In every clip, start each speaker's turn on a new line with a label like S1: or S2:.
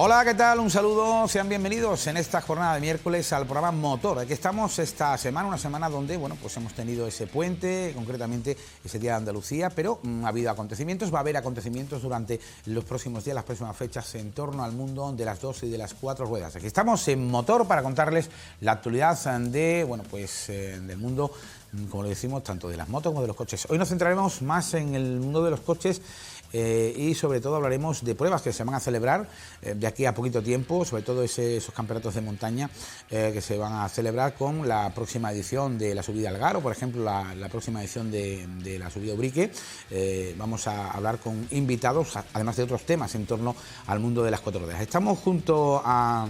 S1: Hola, ¿qué tal? Un saludo, sean bienvenidos en esta jornada de miércoles al programa Motor. Aquí estamos esta semana, una semana donde, bueno, pues hemos tenido ese puente, concretamente ese Día de Andalucía, pero ha habido acontecimientos, va a haber acontecimientos durante los próximos días, las próximas fechas en torno al mundo de las dos y de las cuatro ruedas. Aquí estamos en Motor para contarles la actualidad de, bueno, pues del mundo, como lo decimos, tanto de las motos como de los coches. Hoy nos centraremos más en el mundo de los coches y sobre todo hablaremos de pruebas que se van a celebrar de aquí a poquito tiempo, sobre todo esos campeonatos de montaña que se van a celebrar con la próxima edición de la subida al Garo, por ejemplo, la próxima edición de la subida Ubrique. Vamos a hablar con invitados, además de otros temas en torno al mundo de las cuatro ruedas. Estamos junto a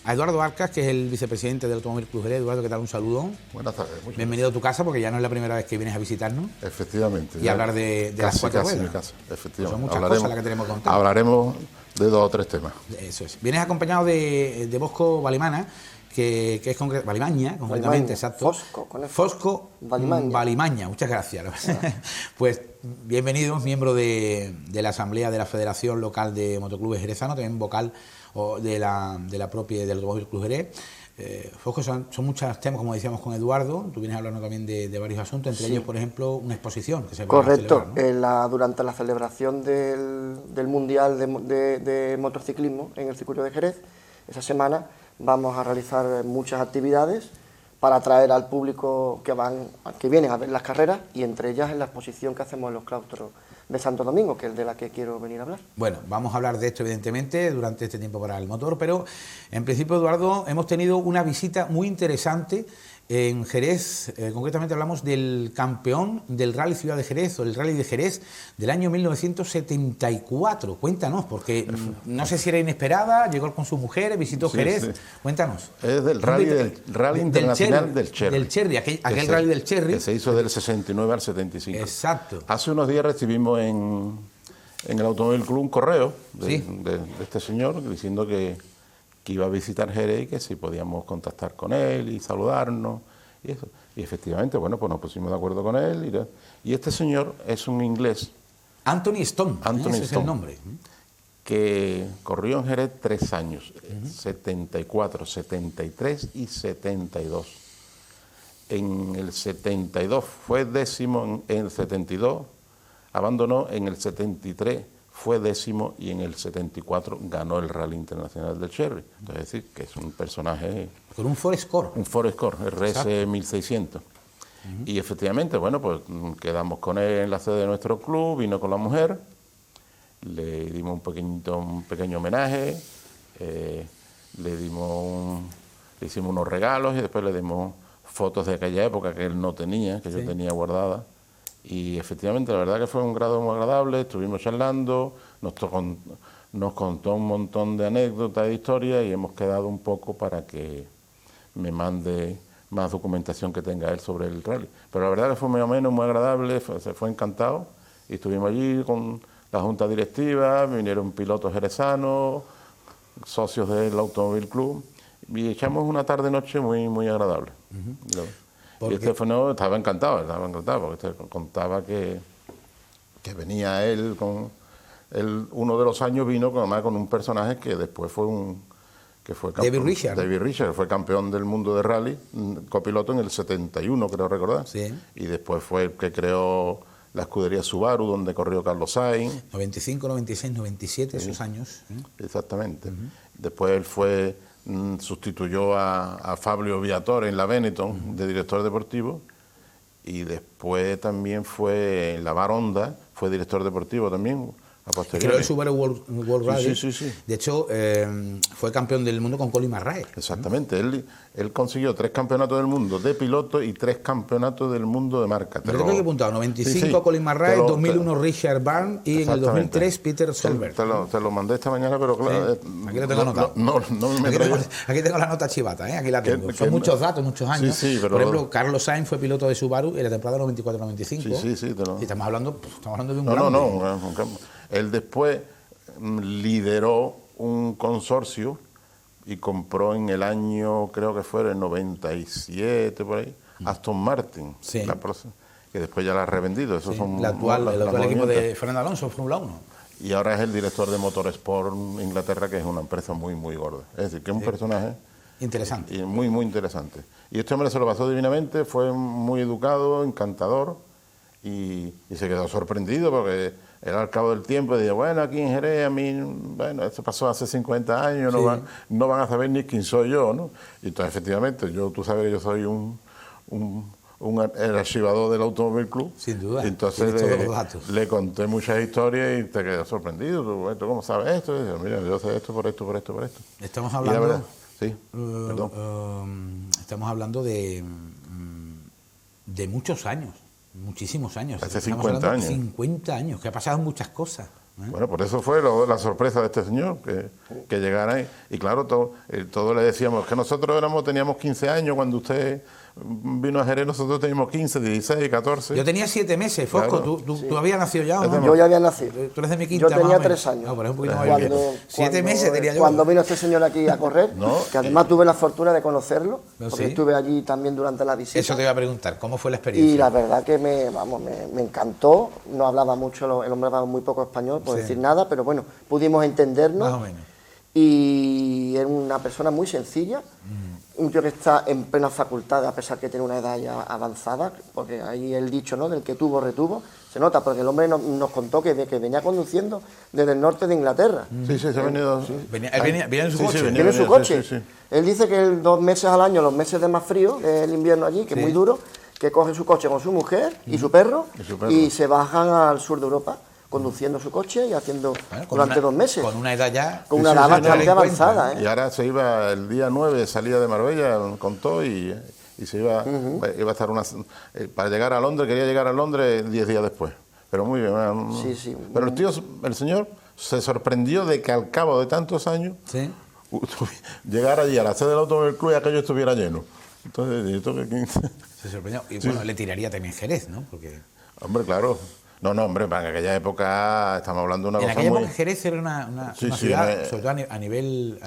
S1: Eduardo Arcas, que es el vicepresidente del Automóvil Club Jerez. Eduardo, ¿qué tal? Un saludo.
S2: Buenas tardes.
S1: Bienvenido a tu casa, porque ya no es la primera vez que vienes a visitarnos.
S2: Efectivamente.
S1: Y hablar de las cuatro ruedas.
S2: Mi casa, efectivamente.
S1: Son muchas cosas las que tenemos que contar.
S2: Hablaremos de 2 o 3 temas.
S1: Eso es. Vienes acompañado de Bosco Valimana, que es Valimaña, concretamente, exacto.
S3: Fosco, con el
S1: Fosco Valimaña, muchas gracias. Pues bienvenidos, miembro de la Asamblea de la Federación Local de Motoclubes Jerezano, también vocal de la propia del Automóvil Club Jerez. Fosco, son muchos temas, como decíamos con Eduardo. Tú vienes hablando también de varios asuntos, entre ellos, por ejemplo, una exposición que se va a celebrar, ¿no?
S3: Durante la celebración del Mundial de Motociclismo en el circuito de Jerez, esa semana vamos a realizar muchas actividades para atraer al público que viene a ver las carreras, y entre ellas en la exposición que hacemos en los claustros de Santo Domingo, que es de la que quiero venir a hablar. Bueno,
S1: vamos a hablar de esto evidentemente durante este tiempo para el motor, pero en principio, Eduardo, hemos tenido una visita muy interesante en Jerez. Concretamente hablamos del campeón del Rally Ciudad de Jerez, o el Rally de Jerez del año 1974. Cuéntanos, porque no sé si era inesperada, llegó con su mujer, visitó Jerez. Sí. Cuéntanos.
S2: Es del Rally Internacional del Cherry.
S1: Del Cherry, aquel Rally del Cherry.
S2: Que se hizo del 69 al 75.
S1: Exacto.
S2: Hace unos días recibimos en el Automóvil Club un correo de este señor diciendo que iba a visitar Jerez y que si podíamos contactar con él y saludarnos y eso. Y efectivamente, bueno, pues nos pusimos de acuerdo con él. Y este señor es un inglés.
S1: Anthony Stone. Ese es el nombre.
S2: Que corrió en Jerez 3 años, 74, 73 y 72. En el 72 fue décimo, en el 72 abandonó, en el 73 fue décimo y en el 74 ganó el Rally Internacional del Cherry. Entonces, es decir, que es un personaje...
S1: Con un Ford Escort.
S2: Un Ford Escort, RS 1600. Y efectivamente, bueno, pues quedamos con él en la sede de nuestro club, vino con la mujer, le dimos un pequeño homenaje, le hicimos unos regalos y después le dimos fotos de aquella época que él no tenía, que yo tenía guardada. Y efectivamente, la verdad que fue un grado muy agradable, estuvimos charlando, nos contó un montón de anécdotas e historias y hemos quedado un poco para que me mande más documentación que tenga él sobre el rally. Pero la verdad que fue muy ameno, muy agradable, se fue encantado, y estuvimos allí con la junta directiva, vinieron pilotos jerezanos, socios del Automóvil Club, y echamos una tarde-noche muy, muy agradable. Y Estefano estaba encantado, porque contaba que venía él uno de los años vino además con un personaje que después fue
S1: David Richard.
S2: David Richard, fue campeón del mundo de rally, copiloto en el 71, creo recordar.
S1: Sí.
S2: Y después fue el que creó la escudería Subaru, donde corrió Carlos Sainz.
S1: 95, 96, 97, esos años.
S2: Exactamente. Después él sustituyó a Fabio Viatore en la Benetton de director deportivo, y después también fue en la Bar Honda, fue director deportivo también.
S1: Creo que Subaru World Rally.
S2: Sí.
S1: De hecho, fue campeón del mundo con Colin McRae.
S2: Exactamente. Él consiguió 3 campeonatos del mundo de piloto y 3 campeonatos del mundo de marca.
S1: Yo tengo que apuntar, 95 Colin McRae, 2001 Richard Barnes y en el 2003 Peter Solberg.
S2: Te lo mandé esta mañana, pero claro...
S1: Sí. Aquí lo tengo anotado. Aquí tengo la nota chivata, aquí la tengo. Son muchos datos, muchos años.
S2: Sí, pero...
S1: Por ejemplo, Carlos Sainz fue piloto de Subaru en la temporada 94-95.
S2: Sí.
S1: Y estamos hablando de un grande.
S2: No. Él después lideró un consorcio y compró en el año, creo que fue el 97, por ahí, Aston Martin, que después ya la ha revendido. Esos son
S1: el actual equipo de Fernando Alonso, Fórmula 1.
S2: y ahora es el director de Motorsport Inglaterra, que es una empresa muy, muy gorda. Es decir, que es un personaje
S1: interesante.
S2: Y muy, muy interesante. Y este hombre se lo pasó divinamente, fue muy educado, encantador, y se quedó sorprendido porque él al cabo del tiempo decía, bueno, aquí en Jerez a mí, bueno, esto pasó hace 50 años, no van a saber ni quién soy yo, ¿no? Y entonces, efectivamente, tú sabes que yo soy el archivador del Automóvil Club.
S1: Sin duda.
S2: Entonces le conté muchas historias y te quedó sorprendido. ¿Tú cómo sabes esto? Y yo, mira, yo sé esto por esto, por esto, por esto.
S1: Estamos hablando...
S2: Verdad, sí, perdón.
S1: Estamos hablando de muchos años, muchísimos años.
S2: Hace 50 años.
S1: 50 años, que ha pasado muchas cosas.
S2: Bueno, por eso fue la sorpresa de este señor, que llegara ahí. Y claro, todos le decíamos que nosotros teníamos 15 años cuando usted vino a Jerez, nosotros teníamos 15, 16, 14.
S1: Yo tenía 7 meses, Fosco,
S2: claro.
S1: ¿Tú habías nacido ya o no?
S3: Yo ya había nacido.
S1: Tú eres de mi quinta.
S3: Yo tenía 3 años.
S1: No, pero es un poquito más bien. 7 meses tenía yo.
S3: Cuando vino este señor aquí a correr, que además tuve la fortuna de conocerlo,
S1: ¿No,
S3: porque
S1: sí?
S3: estuve allí también durante la visita.
S1: Eso te iba a preguntar, ¿cómo fue la experiencia?
S3: Y la verdad que me encantó, no hablaba mucho, el hombre hablaba muy poco español, por decir nada, pero bueno, pudimos entendernos.
S1: Más o menos.
S3: Y era una persona muy sencilla, un tío que está en plena facultad, a pesar que tiene una edad ya avanzada, porque ahí el dicho, ¿no?, del que tuvo, retuvo, se nota, porque el hombre nos contó que venía conduciendo desde el norte de Inglaterra.
S2: Sí, se ha venido...
S1: Sí. Venía en su coche.
S3: Viene en su coche.
S2: Sí.
S3: Él dice que 2 meses al año, los meses de más frío, del invierno allí, que es muy duro, que coge su coche con su mujer y su perro, y se bajan al sur de Europa, conduciendo su coche y haciendo durante 2 meses.
S1: Con una edad ya...
S3: Con una edad bastante avanzada, ¿eh?
S2: Y ahora se iba el día 9, salía de Marbella, contó, y se iba, iba a estar para llegar a Londres, quería llegar a Londres 10 días después. Pero muy bien.
S3: Sí.
S2: Pero el señor se sorprendió de que al cabo de tantos años llegara allí a la sede del Automóvil Club y aquello estuviera lleno. Entonces,
S1: se sorprendió. Y bueno, le tiraría también Jerez, ¿no? Porque...
S2: Hombre, claro. No, hombre, en aquella época estamos hablando de una cosa muy...
S1: En aquella época Jerez era una ciudad, sobre todo a nivel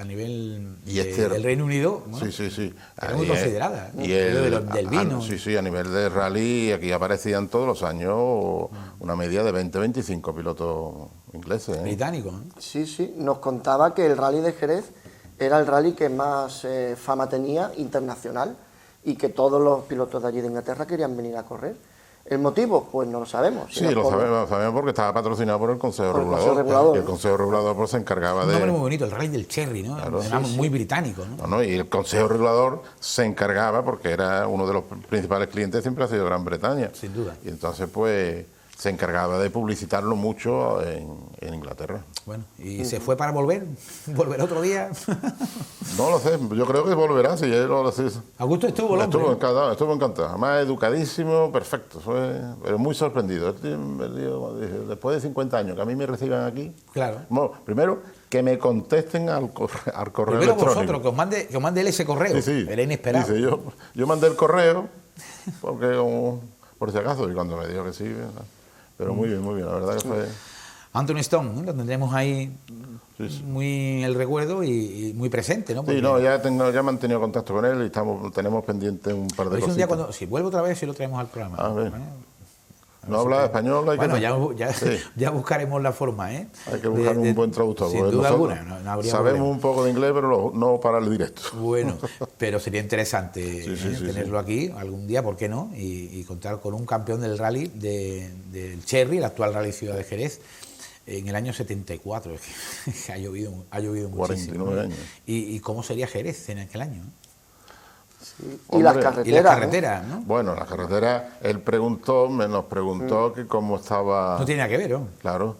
S1: del Reino Unido, ¿no?
S2: Sí.
S1: Era muy considerada, ¿no?
S2: Y
S1: del vino.
S2: Sí, a nivel de rally, aquí aparecían todos los años una media de 20-25 pilotos ingleses.
S1: Británicos, ¿no?
S3: Sí, nos contaba que el rally de Jerez era el rally que más fama tenía internacional y que todos los pilotos de allí de Inglaterra querían venir a correr. ¿El motivo? Pues no lo sabemos.
S2: Sí, lo sabemos porque estaba patrocinado por el Consejo Regulador. Y el Consejo Regulador pues, se encargaba de...
S1: Un nombre muy bonito, el Rally del Cherry, ¿no?
S2: Claro,
S1: muy británico, ¿no?
S2: Y el Consejo Regulador se encargaba, porque era uno de los principales clientes, siempre ha sido Gran Bretaña.
S1: Sin duda.
S2: Y entonces, pues, se encargaba de publicitarlo mucho en Inglaterra.
S1: Bueno, ¿y se fue para volver? ¿Volver otro día?
S2: No lo sé, yo creo que volverá, si él lo hace.
S1: Augusto estuvo, el hombre.
S2: Estuvo encantado, además educadísimo, perfecto, pero muy sorprendido. Después de 50 años que a mí me reciban aquí,
S1: claro.
S2: Bueno, primero, que me contesten al correo
S1: primero
S2: electrónico.
S1: Vosotros, que os mande él ese correo, era inesperado.
S2: Dice, yo mandé el correo, porque por si acaso, y cuando me dijo que sí, pero muy bien, la verdad que fue...
S1: Anthony Stone, ¿no? Lo tendremos ahí muy en el recuerdo y muy presente, ¿no?
S2: Porque... Sí, ya he mantenido contacto con él y tenemos pendiente un par de cosas.
S1: Un día si vuelve otra vez, si lo traemos al programa.
S2: A ver. No habla español,
S1: ya buscaremos la forma, ¿eh?
S2: Hay que buscar un buen traductor.
S1: Sin duda alguna, no habría
S2: sabemos
S1: problema.
S2: Un poco de inglés, pero no para el directo.
S1: Bueno, pero sería interesante tenerlo aquí algún día, ¿por qué no? Y contar con un campeón del rally del Cherry, el actual Rally Ciudad de Jerez, en el año 74. Ha llovido muchísimo.
S2: 49 años.
S1: ¿Y cómo sería Jerez en aquel año?
S3: Sí. Y las carreteras,
S1: ¿no?
S2: Bueno, las carreteras, él nos preguntó que cómo estaba...
S1: No tiene nada que ver, ¿no?
S2: Claro,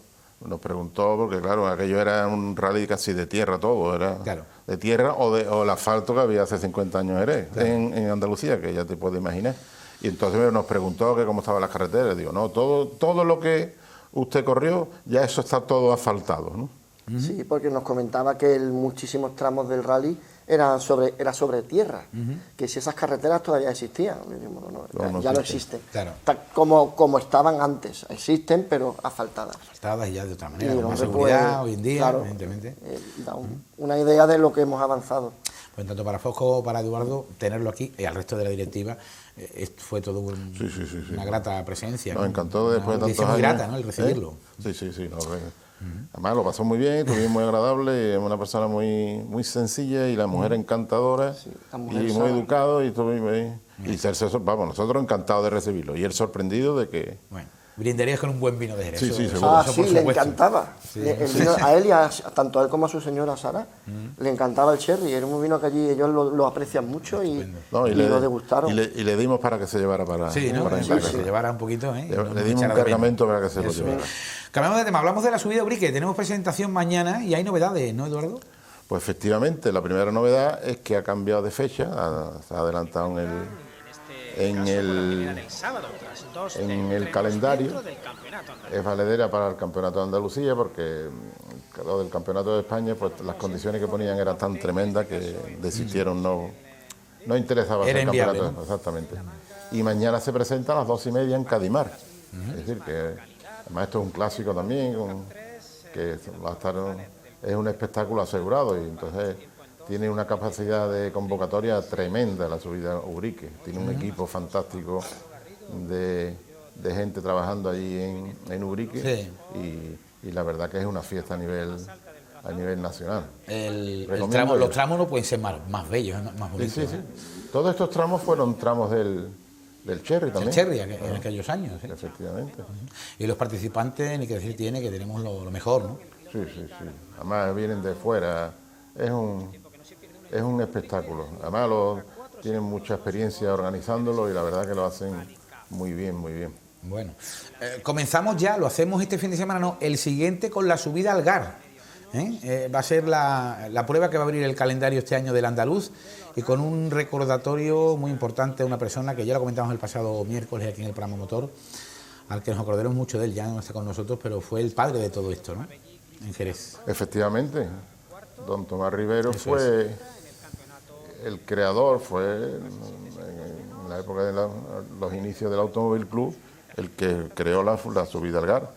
S2: nos preguntó, porque claro, aquello era un rally casi de tierra todo, era de tierra o el asfalto que había hace 50 años en Andalucía, que ya te puedes imaginar. Y entonces nos preguntó que cómo estaban las carreteras. Digo, no, todo lo que usted corrió, ya eso está todo asfaltado, ¿no?
S3: Sí, porque nos comentaba que muchísimos tramos del rally era sobre tierra, que si esas carreteras todavía existían, ya no existen.
S1: Claro.
S3: Como estaban antes, existen, pero asfaltadas.
S1: Asfaltadas y ya de otra manera, con más seguridad hoy en día, claro, evidentemente.
S3: Da una idea de lo que hemos avanzado.
S1: Pues tanto para Fosco como para Eduardo, tenerlo aquí y al resto de la directiva fue todo una grata presencia.
S2: Nos encantó después de tantos años.
S1: Muy grata, ¿no?, el recibirlo.
S2: Sí. Además lo pasó muy bien, estuvimos muy agradable, es una persona muy sencilla y la mujer encantadora,
S3: Sí,
S2: y muy educado, y vamos, nosotros encantados de recibirlo, y él sorprendido de que...
S1: Bueno, brindarías con un buen vino de Jerez.
S2: Sí,
S1: eso-
S2: sí,
S1: eso-
S2: seguro.
S3: Ah,
S1: eso
S3: sí,
S1: por
S3: le
S1: supuesto.
S3: encantaba.
S1: Sí.
S3: El vino, a él tanto a él como a su señora Sara, le encantaba el sherry. Era un vino que allí ellos lo aprecian mucho y lo degustaron.
S2: Y le dimos para que se llevara para...
S1: Sí, ¿no?
S2: para
S1: Para
S2: mi
S1: que
S2: casa.
S1: se llevara un poquito, ¿eh? Y no
S2: Le dimos un
S1: echara de menos.
S2: cargamento para que se lo
S1: Eso
S2: llevara.
S1: es. Cambiamos de tema, hablamos de la subida a Ubrique. Tenemos presentación mañana y hay novedades, ¿no, Eduardo?
S2: Pues efectivamente, la primera novedad es que ha cambiado de fecha, se ha adelantado en el calendario. Es valedera para el Campeonato de Andalucía, porque lo del Campeonato de España, pues las condiciones que ponían eran tan tremendas que desistieron, no interesaba
S1: Era
S2: hacer
S1: inviable,
S2: campeonato,
S1: ¿no?
S2: exactamente. Y mañana se presenta a las 2:30 en Cadimar. Es decir, que además esto es un clásico también, que va a estar, es un espectáculo asegurado, y entonces tiene una capacidad de convocatoria tremenda la subida a Ubrique. Tiene un equipo fantástico de gente trabajando allí en Ubrique,
S1: Sí.
S2: y la verdad que es una fiesta a nivel nacional.
S1: Los tramos no pueden ser más bellos, más
S2: Sí,
S1: bonitos.
S2: sí, sí. Todos estos tramos fueron tramos del Cherry también.
S1: El Cherry en aquellos años. ¿sí?
S2: Efectivamente.
S1: Y los participantes, ni que decir tiene, que tenemos lo mejor, ¿no?
S2: Sí, sí, sí. Además vienen de fuera. Es un espectáculo. Además tienen mucha experiencia organizándolo y la verdad que lo hacen muy bien, muy bien.
S1: Bueno, comenzamos ya, lo hacemos este fin de semana, no, el siguiente con la subida al GAR. Va a ser la prueba que va a abrir el calendario este año del andaluz, y con un recordatorio muy importante a una persona que ya lo comentamos el pasado miércoles aquí en el programa Motor, al que nos acordaremos mucho de él, ya no está con nosotros, pero fue el padre de todo esto, ¿no? En Jerez.
S2: Efectivamente, don Tomás Rivero
S1: Eso
S2: fue el creador, fue en la época de los inicios del Automóvil Club, el que creó la subida al GAR,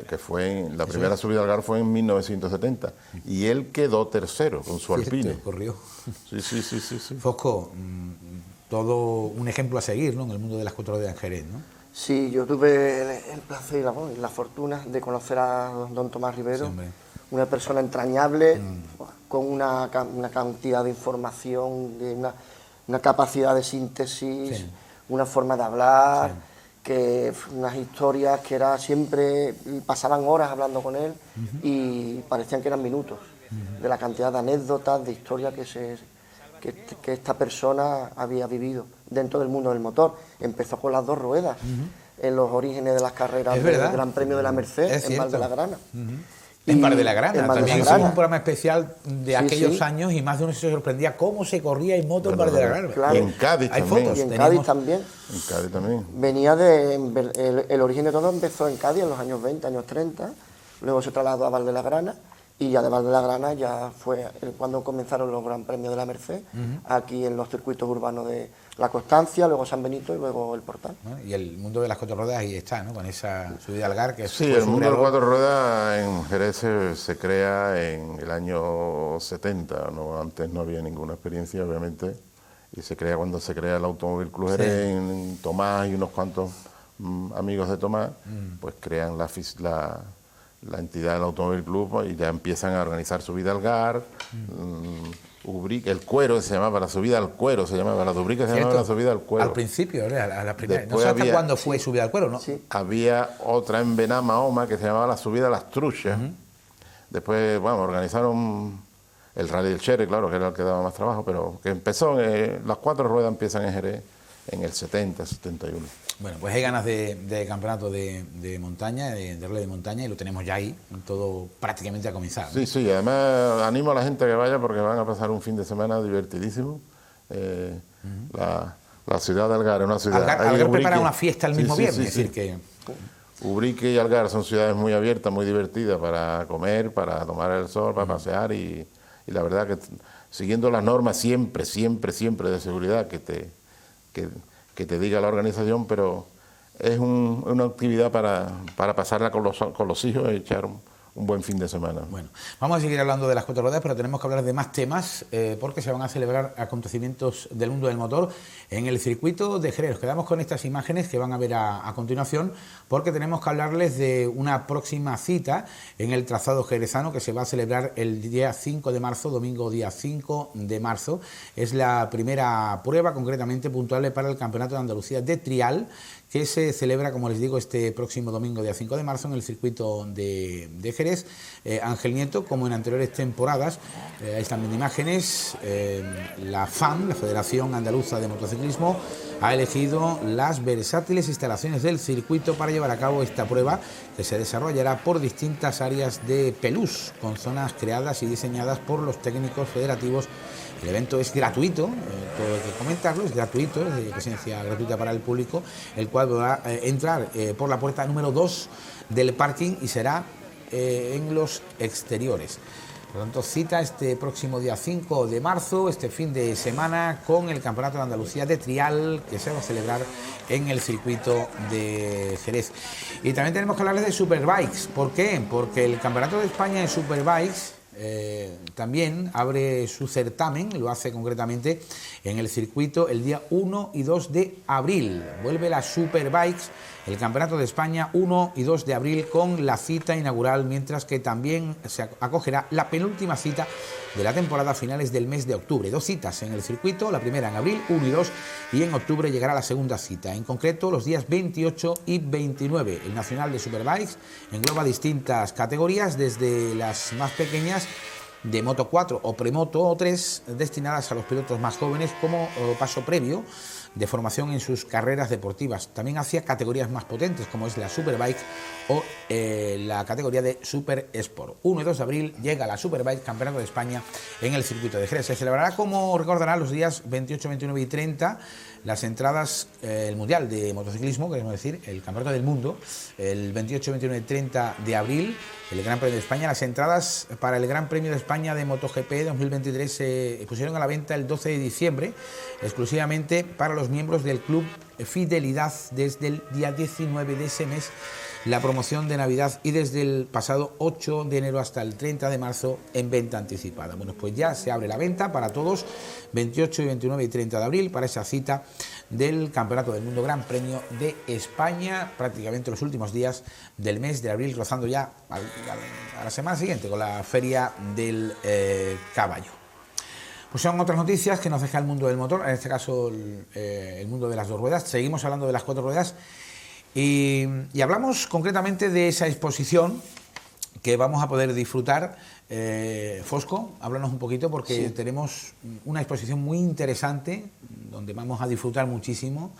S2: que fue la primera subida al GAR fue en 1970, y él quedó tercero con su Alpine.
S1: Corrió.
S2: Sí.
S1: Fosco, todo un ejemplo a seguir, ¿no? En el mundo de las cuatro ruedas en Jerez, ¿no?
S3: Sí, yo tuve el placer y la fortuna de conocer a don Tomás Rivero,
S1: Sí,
S3: una persona entrañable, con una cantidad de información, de una capacidad de síntesis,
S1: Sí.
S3: una forma de hablar, que unas historias que era siempre, pasaban horas hablando con él y parecían que eran minutos, de la cantidad de anécdotas, de historias que esta persona había vivido dentro del mundo del motor. Empezó con las dos ruedas, en los orígenes de las carreras del Gran Premio de la Merced, en Val de la Grana.
S1: En Val de la Grana, también hicimos un programa especial de aquellos años y más de uno se sorprendía cómo se corría en moto en Val de la Grana.
S3: Claro.
S2: Y en Cádiz
S1: Hay
S2: también.
S1: fotos.
S3: Y en Cádiz también.
S2: En Cádiz también.
S3: Venía el origen de todo empezó en Cádiz en los años 20, años 30, luego se trasladó a Val de la Grana, y ya de Val de la Grana ya fue cuando comenzaron los Gran Premios de la Merced, aquí en los circuitos urbanos de La Constancia, luego San Benito y luego el Portal.
S1: ¿no? Y el mundo de las cuatro ruedas ahí está, ¿no? Con esa subida al GAR que
S2: Sí,
S1: fue
S2: el
S1: su
S2: mundo de
S1: creador.
S2: cuatro ruedas en Jerez se crea en el año 70, antes no había ninguna experiencia, obviamente, y se crea cuando se crea el Automóvil Club Jerez, en Tomás y unos cuantos amigos de Tomás, pues crean la entidad del Automóvil Club y ya empiezan a organizar subida al GAR, Ubrique, el cuero se llamaba, la subida al cuero se llamaba, la de Ubrique se llamaba la subida al cuero.
S1: Al principio, ¿verdad? A la primera. No
S2: Después
S1: sé hasta
S2: había-
S1: cuándo fue subida al cuero, ¿no?
S3: Sí.
S2: Había otra en Benamahoma que se llamaba la subida a las truchas. Después, bueno, organizaron el Rally del Cherry, claro, que era el que daba más trabajo, pero que empezó, las cuatro ruedas empiezan en Jerez en el 70, 71.
S1: Bueno, pues hay ganas de campeonato de montaña, de rally de montaña, y lo tenemos ya ahí, todo prácticamente ha comenzado.
S2: Sí, sí, además animo a la gente a que vaya porque van a pasar un fin de semana divertidísimo. La ciudad de Algar es una ciudad...
S1: Algar
S2: ahí
S1: prepara
S2: Ubrique.
S1: una fiesta el
S2: Sí,
S1: mismo
S2: sí,
S1: viernes,
S2: sí,
S1: es
S2: sí.
S1: decir que...
S2: Ubrique y Algar son ciudades muy abiertas, muy divertidas para comer, para tomar el sol, para pasear y la verdad que siguiendo las normas siempre de seguridad que te diga la organización, pero es una actividad para pasarla con los hijos y echar un buen fin de semana.
S1: Bueno, vamos a seguir hablando de las 4 ruedas, pero tenemos que hablar de más temas porque se van a celebrar acontecimientos del mundo del motor en el circuito de Jerez. Nos quedamos con estas imágenes que van a ver a continuación, porque tenemos que hablarles de una próxima cita en el trazado jerezano que se va a celebrar el día 5 de marzo, domingo día 5 de marzo. Es la primera prueba concretamente puntuable para el Campeonato de Andalucía de Trial, que se celebra, como les digo, este próximo domingo, día 5 de marzo, en el circuito de Jerez. Ángel Nieto, como en anteriores temporadas, ahí están viendo imágenes, la FAM, la Federación Andaluza de Motociclismo, ha elegido las versátiles instalaciones del circuito para llevar a cabo esta prueba, que se desarrollará por distintas áreas de Pelús, con zonas creadas y diseñadas por los técnicos federativos. El evento es gratuito, todo hay que comentarlo, es gratuito, es de presencia gratuita para el público, el cual va a entrar por la puerta número 2 del parking y será en los exteriores. Por lo tanto, cita este próximo día 5 de marzo, este fin de semana, con el Campeonato de Andalucía de Trial, que se va a celebrar en el circuito de Jerez. Y también tenemos que hablarles de Superbikes. ¿Por qué? Porque el Campeonato de España de Superbikes también abre su certamen, lo hace concretamente en el circuito el día 1 y 2 de abril. Vuelve la Superbikes, el Campeonato de España 1 y 2 de abril con la cita inaugural, mientras que también se acogerá la penúltima cita de la temporada a finales del mes de octubre. 2 citas en el circuito, la primera en abril, 1 y 2, y en octubre llegará la segunda cita. En concreto, los días 28 y 29. El Nacional de Superbikes engloba distintas categorías, desde las más pequeñas de Moto 4 o Premoto 3, destinadas a los pilotos más jóvenes como paso previo de formación en sus carreras deportivas, también hacia categorías más potentes como es la Superbike o la categoría de Super Sport. 1 y 2 de abril llega la Superbike, Campeonato de España en el circuito de Jerez. Se celebrará, como recordarán, los días 28, 29 y 30 las entradas, el Mundial de Motociclismo, queremos decir, el Campeonato del Mundo, el 28, 29 y 30 de abril, el Gran Premio de España. Las entradas para el Gran Premio de España de MotoGP 2023 se pusieron a la venta el 12 de diciembre, exclusivamente para los miembros del Club Fidelidad desde el día 19 de ese mes, la promoción de Navidad, y desde el pasado 8 de enero hasta el 30 de marzo en venta anticipada. Bueno, pues ya se abre la venta para todos, 28, 29 y 30 de abril, para esa cita del Campeonato del Mundo Gran Premio de España, prácticamente los últimos días del mes de abril, rozando ya a la semana siguiente con la Feria del Caballo. Pues son otras noticias que nos deja el mundo del motor, en este caso el mundo de las 2 ruedas. Seguimos hablando de las 4 ruedas y hablamos concretamente de esa exposición que vamos a poder disfrutar. Fosco, háblanos un poquito, porque sí, tenemos una exposición muy interesante donde vamos a disfrutar muchísimo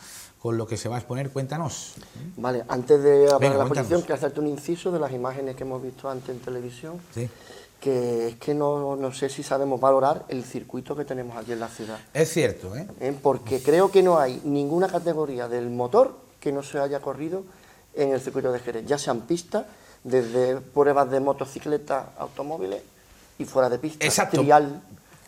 S1: con lo que se va a exponer. Cuéntanos.
S3: Vale, antes de hablar de la exposición, quiero hacerte un inciso de las imágenes que hemos visto antes en televisión. Sí. Que es que no sé si sabemos valorar el circuito que tenemos aquí en la ciudad.
S1: Es cierto, ¿eh?
S3: Porque creo que no hay ninguna categoría del motor que no se haya corrido en el circuito de Jerez, ya sean pistas, desde pruebas de motocicletas, automóviles y fuera de pista.
S1: Exacto.
S3: Trial,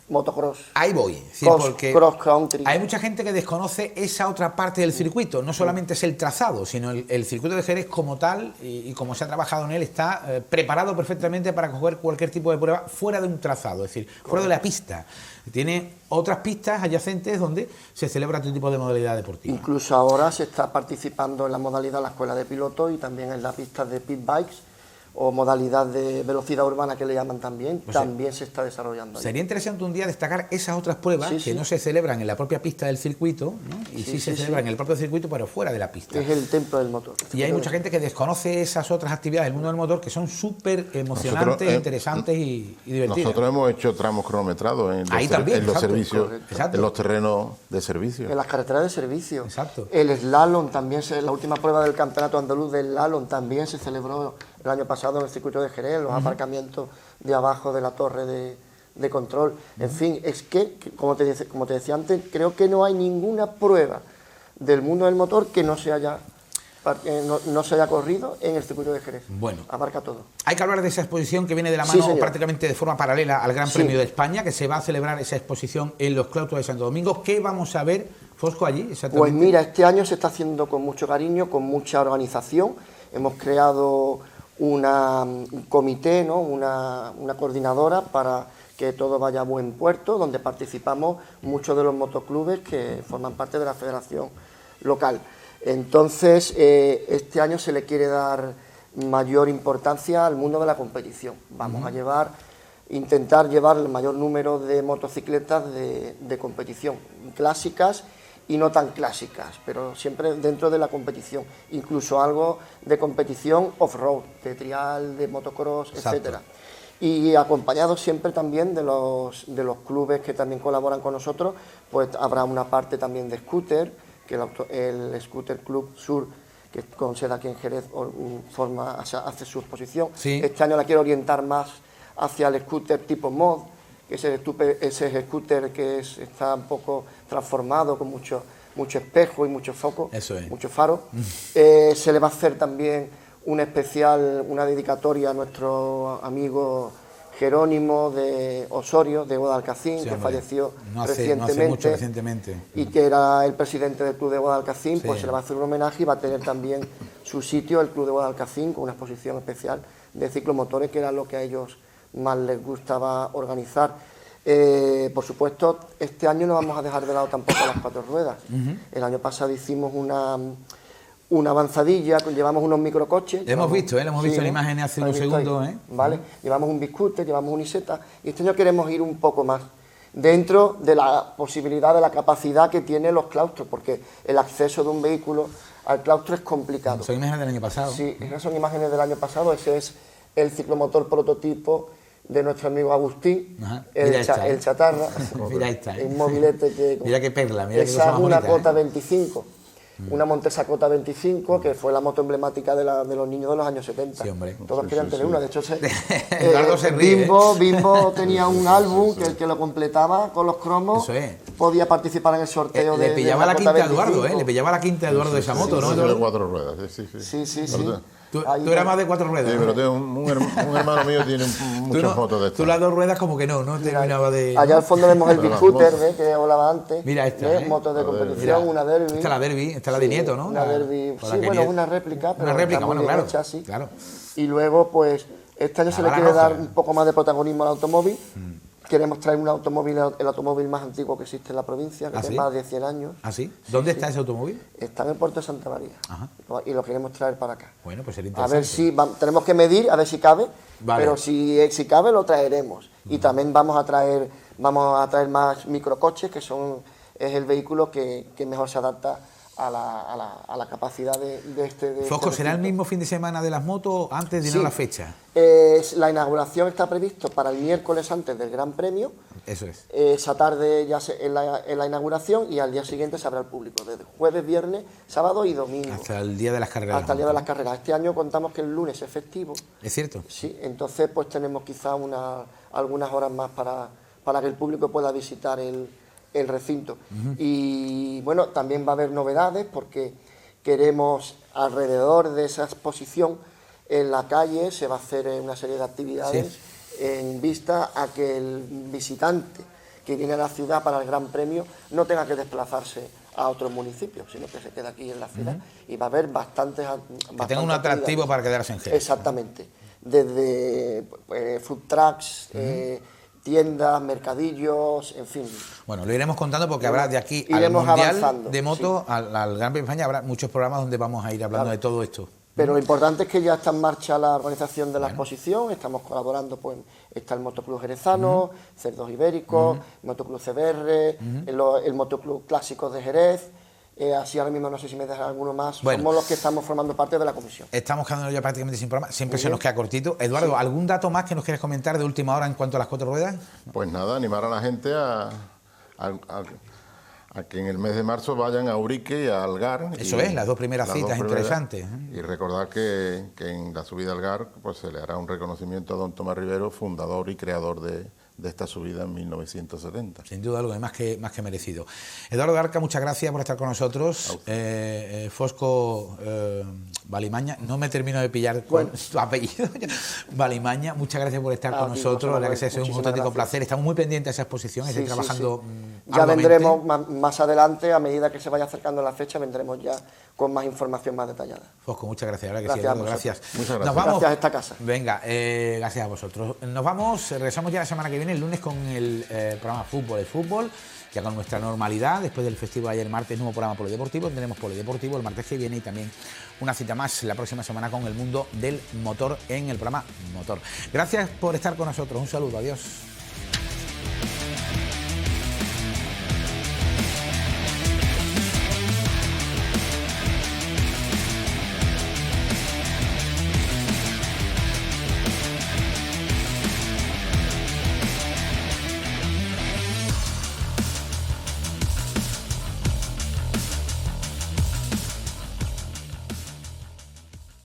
S3: motocross.
S1: Ahí voy, sí, porque
S3: cross country.
S1: Hay mucha gente que desconoce esa otra parte del circuito. No solamente es el trazado, sino el circuito de Jerez como tal, y como se ha trabajado en él, está preparado perfectamente para coger cualquier tipo de prueba fuera de un trazado, es decir, fuera de la pista. Tiene otras pistas adyacentes donde se celebra otro tipo de modalidad deportiva.
S3: Incluso ahora se está participando en la modalidad la escuela de pilotos y también en la pista de pit bikes, o modalidad de velocidad urbana que le llaman también, pues también se está desarrollando.
S1: Sería interesante un día destacar esas otras pruebas que no se celebran en la propia pista del circuito, ¿no? Y sí se celebran en el propio circuito, pero fuera de la pista.
S3: Es el templo del motor.
S1: Y hay mucha gente que desconoce esas otras actividades del mundo del motor que son súper emocionantes, interesantes y divertidas.
S2: Nosotros hemos hecho tramos cronometrados en los servicios, en los terrenos de servicio.
S3: En las carreteras de servicio.
S1: Exacto.
S3: El slalom también, la última prueba del Campeonato Andaluz del Slalom también se celebró el año pasado en el circuito de Jerez, los aparcamientos de abajo de la torre de control. En fin, es que, como te decía antes, creo que no hay ninguna prueba del mundo del motor que no se haya corrido en el circuito de Jerez.
S1: Bueno,
S3: abarca todo.
S1: Hay que hablar de esa exposición que viene de la mano prácticamente de forma paralela al Gran Premio de España, que se va a celebrar esa exposición en los claustros de Santo Domingo. ¿Qué vamos a ver, Fosco, allí exactamente?
S3: Pues mira, este año se está haciendo con mucho cariño, con mucha organización. Hemos creado un comité, ¿no? una coordinadora para que todo vaya a buen puerto, donde participamos muchos de los motoclubes que forman parte de la federación local. Entonces, este año se le quiere dar mayor importancia al mundo de la competición. Vamos a intentar llevar el mayor número de motocicletas de competición, clásicas y no tan clásicas, pero siempre dentro de la competición, incluso algo de competición off-road, de trial, de motocross, etcétera. Y acompañados siempre también de los clubes que también colaboran con nosotros, pues habrá una parte también de scooter, que el Scooter Club Sur, que con sede aquí en Jerez, hace su exposición.
S1: Sí.
S3: Este año la quiero orientar más hacia el scooter tipo mod, que ese scooter que está un poco transformado, con mucho espejo y mucho foco, mucho faro. Se le va a hacer también una dedicatoria a nuestro amigo Jerónimo de Osorio, de Guadalcacín, que falleció recientemente, y que era el presidente del Club de Guadalcacín. Pues se le va a hacer un homenaje y va a tener también su sitio el Club de Guadalcacín, con una exposición especial de ciclomotores, que era lo que a ellos más les gustaba organizar. Por supuesto, este año no vamos a dejar de lado tampoco las 4 ruedas. El año pasado hicimos una avanzadilla, llevamos unos microcoches.
S1: Lo hemos visto en la imagen hace unos segundos.
S3: Vale, llevamos un biscooter, llevamos un Isetta, y este año queremos ir un poco más dentro de la posibilidad, de la capacidad que tienen los claustros, porque el acceso de un vehículo al claustro es complicado.
S1: Son imágenes del año pasado.
S3: Sí, esas son imágenes del año pasado. Ese es el ciclomotor prototipo de nuestro amigo Agustín, el Chatarra.
S1: Mira esta,
S3: un mobilete que...
S1: Mira qué perla, mira
S3: esa es una Cota 25. Una Montesa Cota 25, que fue la moto emblemática de los niños de los años 70.
S1: Sí, hombre.
S3: Todos querían tener una. De hecho,
S1: Eduardo se ríe,
S3: Bimbo tenía un álbum que el que lo completaba con los cromos podía participar en el sorteo
S1: le pillaba la quinta a Eduardo, le pillaba la quinta a Eduardo de esa moto, ¿no?
S2: De 4 ruedas,
S3: sí.
S1: Tú eras más de 4 ruedas.
S2: Sí, pero tengo un hermano mío tiene muchas motos de estas.
S1: Tú las 2 ruedas como que no terminaba de...
S3: Allá al fondo vemos el Big que hablaba antes.
S1: Mira esta,
S3: motos de competición,
S1: mira,
S3: una Derby.
S1: Esta es la Derby, esta es la de Nieto, ¿no?
S3: Una Derby, sí, bueno, una réplica, pero
S1: una réplica, bueno, claro,
S3: hecha, sí.
S1: Claro.
S3: Y luego, pues, este año se le quiere dar un poco más de protagonismo al automóvil. Queremos traer un automóvil, el automóvil más antiguo que existe en la provincia, que tiene más de 100 años.
S1: ¿Ah, sí? ¿Dónde está ese automóvil?
S3: Está en el puerto de Santa María. Ajá. Y lo queremos traer para acá.
S1: Bueno, pues sería interesante.
S3: A ver si tenemos que medir, a ver si cabe, pero si cabe lo traeremos. Y también vamos a traer más microcoches, que es el vehículo que mejor se adapta a la capacidad de este...
S1: Fosco, ¿será el mismo fin de semana de las motos antes de la fecha?
S3: La inauguración está previsto para el miércoles antes del Gran Premio.
S1: Eso es.
S3: Esa tarde ya es la inauguración, y al día siguiente se abre al público, desde jueves, viernes, sábado y domingo.
S1: Hasta el día de las carreras.
S3: Hasta el día de las carreras. Este año contamos que el lunes es festivo.
S1: ¿Es cierto?
S3: Sí, entonces pues tenemos quizá algunas horas más para que el público pueda visitar el recinto. Y bueno, también va a haber novedades, porque queremos, alrededor de esa exposición, en la calle se va a hacer una serie de actividades en vista a que el visitante que viene a la ciudad para el Gran Premio no tenga que desplazarse a otros municipios, sino que se quede aquí en la ciudad. Y va a haber bastantes
S1: que tenga un atractivo para quedarse en Jerez.
S3: Exactamente. Desde food trucks, tiendas, mercadillos, en fin.
S1: Bueno, lo iremos contando, porque habrá de aquí al Mundial de Moto, al Gran Premio de España, habrá muchos programas donde vamos a ir hablando de todo esto.
S3: Pero lo importante es que ya está en marcha la organización de la exposición, estamos colaborando, pues está el Motoclub Jerezano, Cerdos Ibéricos, el Motoclub CBR, el Motoclub Clásicos de Jerez. Así ahora mismo no sé si me dejan alguno más. Bueno, somos los que estamos formando parte de la comisión.
S1: Estamos quedando ya prácticamente sin programa, siempre se nos queda cortito. Eduardo, ¿algún dato más que nos quieres comentar de última hora en cuanto a las 4 ruedas?
S2: Pues nada, animar a la gente a que en el mes de marzo vayan a Urique y a Algar.
S1: Eso es, las 2 primeras citas interesantes.
S2: Y recordar que en la subida al Algar pues se le hará un reconocimiento a don Tomás Rivero, fundador y creador de esta subida en 1970.
S1: Sin duda algo más que merecido. Eduardo Garca, muchas gracias por estar con nosotros. Fosco Valimaña, no me termino de pillar con su apellido. Valimaña, muchas gracias por estar con nosotros. La verdad que es un auténtico placer. Estamos muy pendientes de esa exposición, estoy trabajando.
S3: Ya vendremos más adelante, a medida que se vaya acercando la fecha, vendremos ya con más información más detallada.
S1: Fosco, muchas gracias. La verdad que
S3: Gracias,
S1: sí, gracias.
S2: Muchas gracias.
S1: Nos vamos.
S3: Gracias a esta casa.
S1: Venga, gracias a vosotros. Nos vamos, regresamos ya la semana que viene, el lunes, con el programa Fútbol de Fútbol, ya con nuestra normalidad. Después del festival ayer martes, nuevo programa polideportivo. Tendremos polideportivo el martes que viene y también una cita más la próxima semana con el mundo del motor en el programa Motor. Gracias por estar con nosotros. Un saludo, adiós.